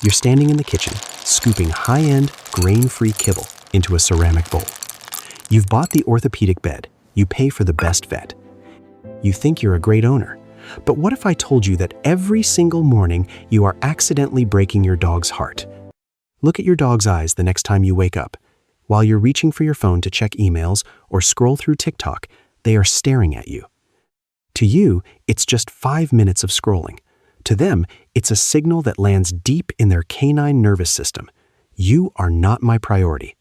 You're standing in the kitchen, scooping high-end, grain-free kibble into a ceramic bowl. You've bought the orthopedic bed. You pay for the best vet. You think you're a great owner. But what if I told you that every single morning you are accidentally breaking your dog's heart? Look at your dog's eyes the next time you wake up. While you're reaching for your phone to check emails or scroll through TikTok, they are staring at you. To you, it's just 5 minutes of scrolling. To them, it's a signal that lands deep in their canine nervous system. You are not my priority.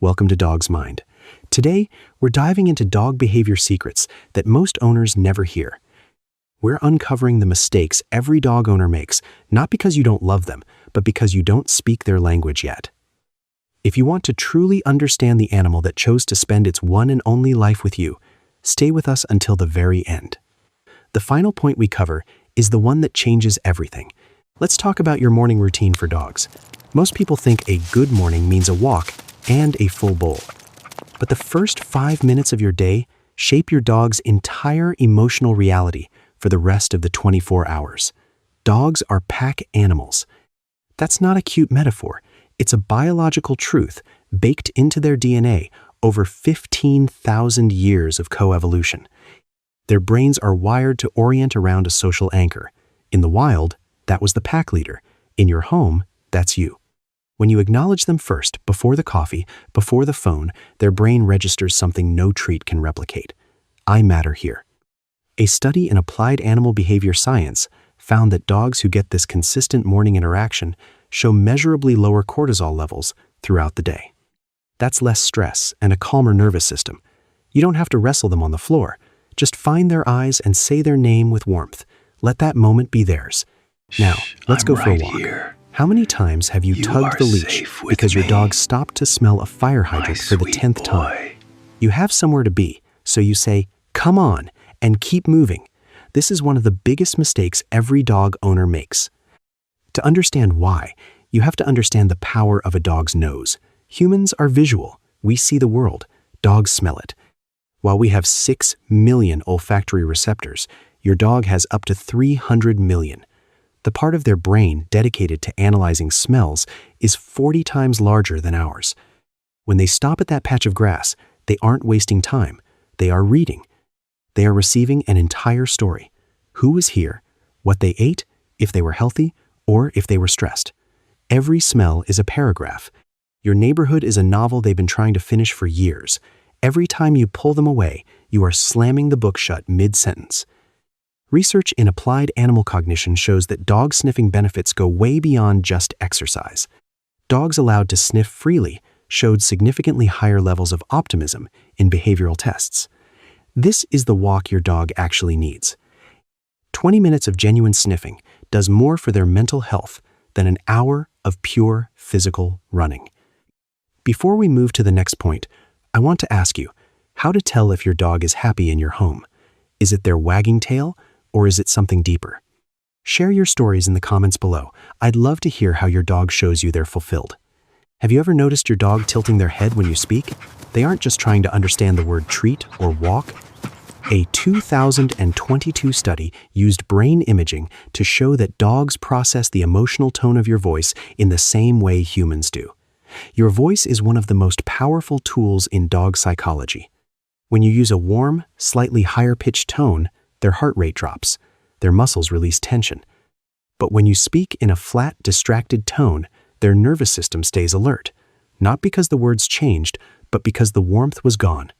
Welcome to Dog's Mind. Today, we're diving into dog behavior secrets that most owners never hear. We're uncovering the mistakes every dog owner makes, not because you don't love them, but because you don't speak their language yet. If you want to truly understand the animal that chose to spend its one and only life with you, stay with us until the very end. The final point we cover is the one that changes everything. Let's talk about your morning routine for dogs. Most people think a good morning means a walk and a full bowl. But the first 5 minutes of your day shape your dog's entire emotional reality for the rest of the 24 hours. Dogs are pack animals. That's not a cute metaphor. It's a biological truth baked into their DNA over 15,000 years of coevolution. Their brains are wired to orient around a social anchor. In the wild, that was the pack leader. In your home, that's you. When you acknowledge them first, before the coffee, before the phone, their brain registers something no treat can replicate. I matter here. A study in applied animal behavior science found that dogs who get this consistent morning interaction show measurably lower cortisol levels throughout the day. That's less stress and a calmer nervous system. You don't have to wrestle them on the floor. Just find their eyes and say their name with warmth. Let that moment be theirs. Now, let's go for a walk. Here. How many times have you tugged the leash because your dog stopped to smell a fire hydrant for the 10th time? You have somewhere to be, so you say, "Come on," and keep moving. This is one of the biggest mistakes every dog owner makes. To understand why, you have to understand the power of a dog's nose. Humans are visual. We see the world. Dogs smell it. While we have 6 million olfactory receptors, your dog has up to 300 million. The part of their brain dedicated to analyzing smells is 40 times larger than ours. When they stop at that patch of grass, they aren't wasting time. They are reading. They are receiving an entire story. Who was here, what they ate, if they were healthy, or if they were stressed. Every smell is a paragraph. Your neighborhood is a novel they've been trying to finish for years. Every time you pull them away, you are slamming the book shut mid-sentence. Research in applied animal cognition shows that dog sniffing benefits go way beyond just exercise. Dogs allowed to sniff freely showed significantly higher levels of optimism in behavioral tests. This is the walk your dog actually needs. 20 minutes of genuine sniffing does more for their mental health than an hour of pure physical running. Before we move to the next point, I want to ask you how to tell if your dog is happy in your home. Is it their wagging tail, or is it something deeper? Share your stories in the comments below. I'd love to hear how your dog shows you they're fulfilled. Have you ever noticed your dog tilting their head when you speak? They aren't just trying to understand the word treat or walk. A 2022 study used brain imaging to show that dogs process the emotional tone of your voice in the same way humans do. Your voice is one of the most powerful tools in dog psychology. When you use a warm, slightly higher-pitched tone, their heart rate drops. Their muscles release tension. But when you speak in a flat, distracted tone, their nervous system stays alert. Not because the words changed, but because the warmth was gone.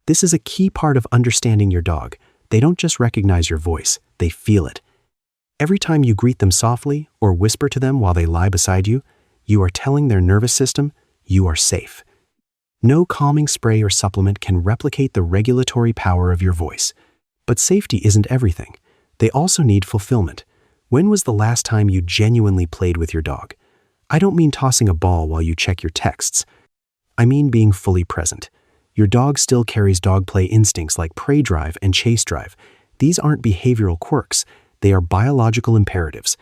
This is a key part of understanding your dog. They don't just recognize your voice, they feel it. Every time you greet them softly or whisper to them while they lie beside you, you are telling their nervous system you are safe. No calming spray or supplement can replicate the regulatory power of your voice. But safety isn't everything. They also need fulfillment. When was the last time you genuinely played with your dog? I don't mean tossing a ball while you check your texts. I mean being fully present. Your dog still carries dog play instincts like prey drive and chase drive. These aren't behavioral quirks. They are biological imperatives.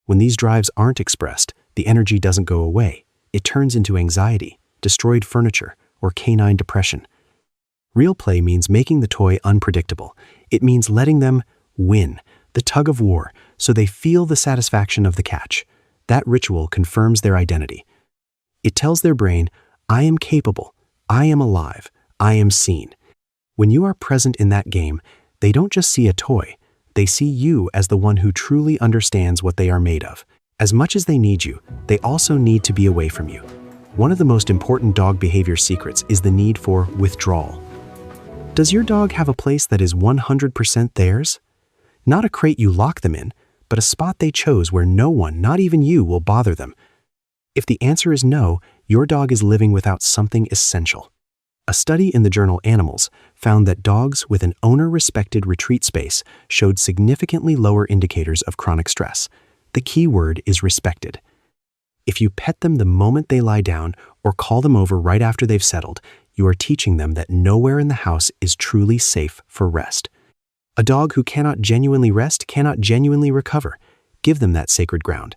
When these drives aren't expressed, the energy doesn't go away. It turns into anxiety, destroyed furniture, or canine depression. Real play means making the toy unpredictable. It means letting them win the tug of war so they feel the satisfaction of the catch. That ritual confirms their identity. It tells their brain, I am capable, I am alive, I am seen. When you are present in that game, they don't just see a toy, they see you as the one who truly understands what they are made of. As much as they need you, they also need to be away from you. One of the most important dog behavior secrets is the need for withdrawal. Does your dog have a place that is 100% theirs? Not a crate you lock them in, but a spot they chose where no one, not even you, will bother them. If the answer is no, your dog is living without something essential. A study in the journal Animals found that dogs with an owner-respected retreat space showed significantly lower indicators of chronic stress. The key word is respected. If you pet them the moment they lie down or call them over right after they've settled, you are teaching them that nowhere in the house is truly safe for rest. A dog who cannot genuinely rest cannot genuinely recover. Give them that sacred ground.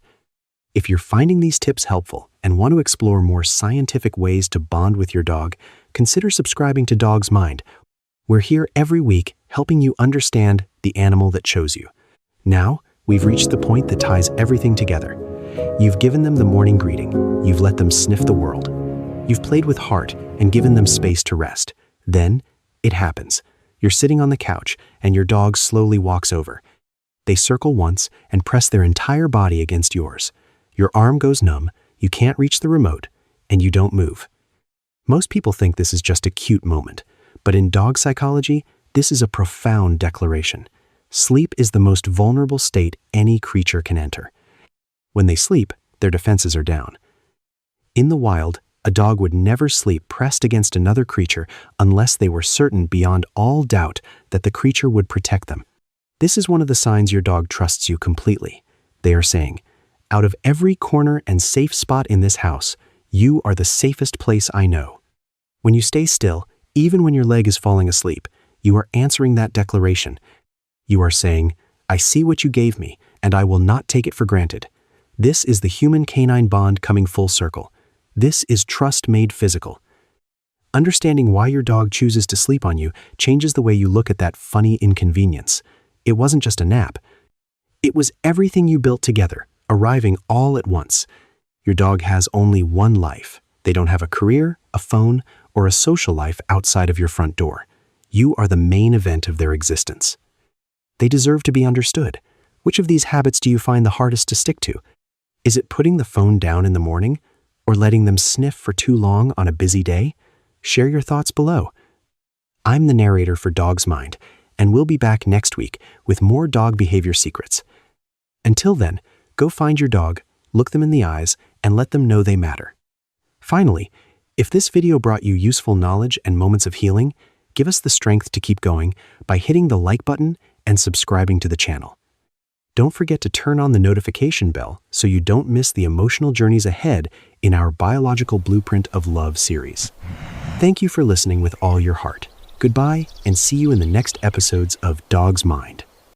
If you're finding these tips helpful and want to explore more scientific ways to bond with your dog, consider subscribing to Dog's Mind. We're here every week helping you understand the animal that chose you. Now, we've reached the point that ties everything together. You've given them the morning greeting. You've let them sniff the world. You've played with heart and given them space to rest. Then, it happens. You're sitting on the couch and your dog slowly walks over. They circle once and press their entire body against yours. Your arm goes numb, you can't reach the remote, and you don't move. Most people think this is just a cute moment, but in dog psychology, this is a profound declaration. Sleep is the most vulnerable state any creature can enter. When they sleep, their defenses are down. In the wild, a dog would never sleep pressed against another creature unless they were certain beyond all doubt that the creature would protect them. This is one of the signs your dog trusts you completely. They are saying, out of every corner and safe spot in this house, you are the safest place I know. When you stay still, even when your leg is falling asleep, you are answering that declaration. You are saying, I see what you gave me, and I will not take it for granted. This is the human-canine bond coming full circle. This is trust made physical. Understanding why your dog chooses to sleep on you changes the way you look at that funny inconvenience. It wasn't just a nap. It was everything you built together, arriving all at once. Your dog has only one life. They don't have a career, a phone, or a social life outside of your front door. You are the main event of their existence. They deserve to be understood. Which of these habits do you find the hardest to stick to? Is it putting the phone down in the morning or letting them sniff for too long on a busy day? Share your thoughts below. I'm the narrator for Dog's Mind, and we'll be back next week with more dog behavior secrets. Until then, go find your dog, look them in the eyes, and let them know they matter. Finally, if this video brought you useful knowledge and moments of healing, give us the strength to keep going by hitting the like button and subscribing to the channel. Don't forget to turn on the notification bell so you don't miss the emotional journeys ahead in our Biological Blueprint of Love series. Thank you for listening with all your heart. Goodbye, and see you in the next episodes of Dog's Mind.